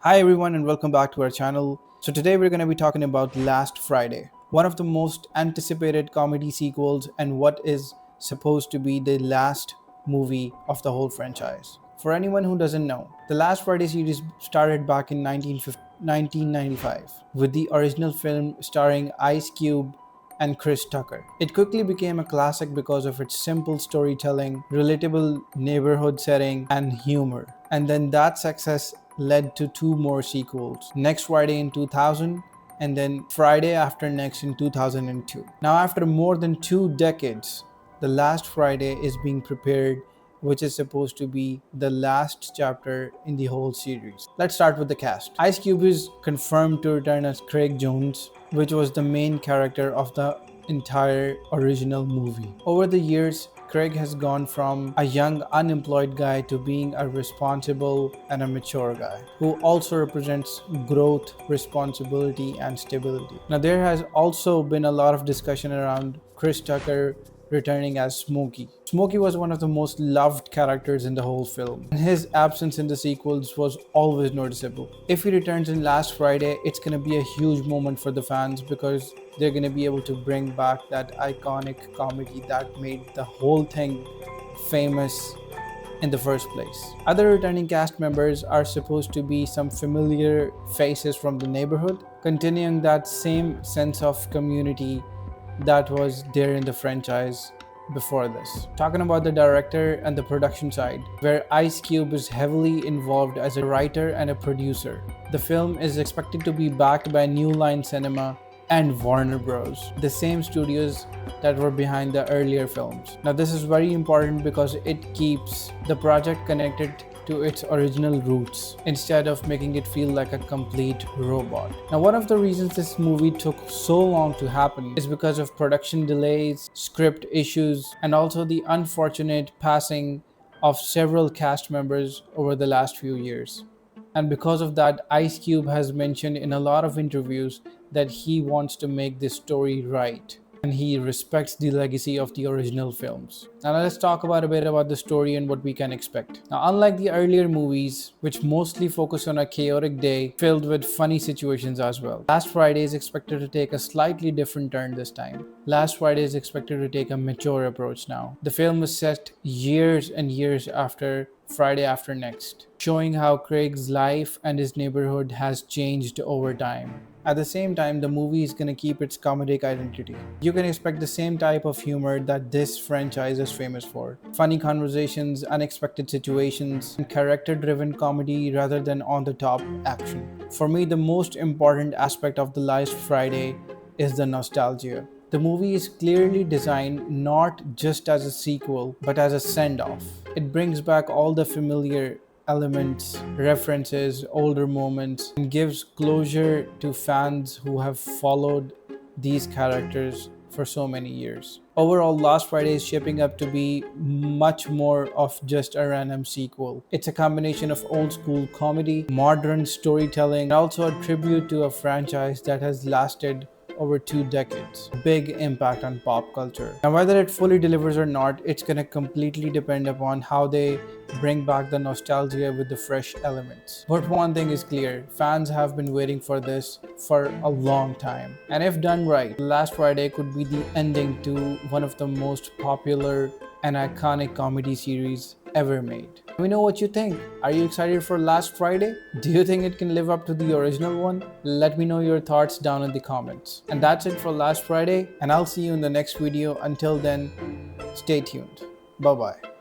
Hi everyone and welcome back to our channel. So today we're going to be talking about Last Friday, one of the most anticipated comedy sequels and what is supposed to be the last movie of the whole franchise. For anyone who doesn't know, the Last Friday series started back in 1995 with the original film starring Ice Cube and Chris Tucker. It quickly became a classic because of its simple storytelling, relatable neighborhood setting, and humor. And then that success led to two more sequels, Next Friday in 2000 and then Friday After Next in 2002. Now, after more than 2 decades, The Last Friday is being prepared, which is supposed to be the last chapter in the whole series. Let's start with the cast. Ice Cube is confirmed to return as Craig Jones, which was the main character of the entire original movie. Over the years, Craig has gone from a young unemployed guy to being a responsible and a mature guy who also represents growth, responsibility, and stability. Now, there has also been a lot of discussion around Chris Tucker returning as Smokey. Smokey was one of the most loved characters in the whole film, and his absence in the sequels was always noticeable. If he returns in Last Friday, it's gonna be a huge moment for the fans because they're gonna be able to bring back that iconic comedy that made the whole thing famous in the first place. Other returning cast members are supposed to be some familiar faces from the neighborhood, continuing that same sense of community that was there in the franchise before this. Talking about the director and the production side, where Ice Cube is heavily involved as a writer and a producer. The film is expected to be backed by New Line Cinema and Warner Bros., the same studios that were behind the earlier films. Now, this is very important because it keeps the project connected to its original roots instead of making it feel like a complete robot. Now, one of the reasons this movie took so long to happen is because of production delays, script issues, and also the unfortunate passing of several cast members over the last few years. And because of that, Ice Cube has mentioned in a lot of interviews that he wants to make this story right and he respects the legacy of the original films. Now let's talk about a bit about the story and what we can expect. Now, unlike the earlier movies, which mostly focus on a chaotic day filled with funny situations as well, Last Friday is expected to take a slightly different turn this time. Last Friday is expected to take a mature approach now. The film is set years and years after Friday After Next, showing how Craig's life and his neighborhood has changed over time. At the same time, the movie is going to keep its comedic identity. You can expect the same type of humor that this franchise is famous for. Funny conversations, unexpected situations, and character-driven comedy rather than on-the-top action. For me, the most important aspect of The Last Friday is the nostalgia. The movie is clearly designed not just as a sequel, but as a send-off. It brings back all the familiar elements, references, older moments, and gives closure to fans who have followed these characters for so many years. Overall, Last Friday is shaping up to be much more of just a random sequel. It's a combination of old school comedy, modern storytelling, and also a tribute to a franchise that has lasted over 2 decades. Big impact on pop culture. Now, whether it fully delivers or not, it's gonna completely depend upon how they bring back the nostalgia with the fresh elements. But one thing is clear, fans have been waiting for this for a long time. And if done right, Last Friday could be the ending to one of the most popular and iconic comedy series ever made. Let me know what you think. Are you excited for Last Friday? Do you think it can live up to the original one? Let me know your thoughts down in the comments. And that's it for Last Friday, and I'll see you in the next video. Until then, stay tuned. Bye bye.